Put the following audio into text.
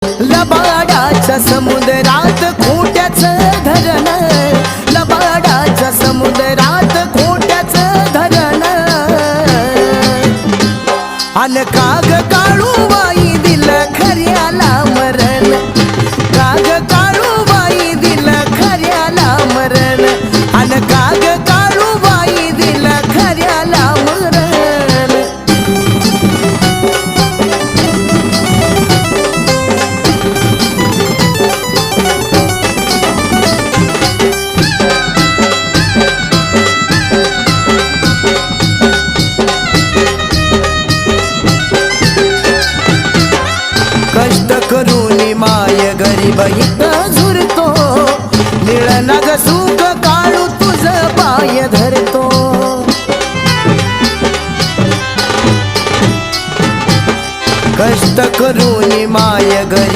लबाडाच्या समुद्रात खोट्याचं धरण, लबाडाच्या समुद्रात खोट्याचं धरण. अन काग काळूबाई दिलं खऱ्याला मरण, काग काळूबाई दिलं खऱ्याला मरण. अन काग काळूबाई दिलं खऱ्याला मरण. कष्ट करून माय गरीब इथं झुरतो, निळ नग सुख काळू तुझ पाय धरतो. कष्ट करून माय गरीब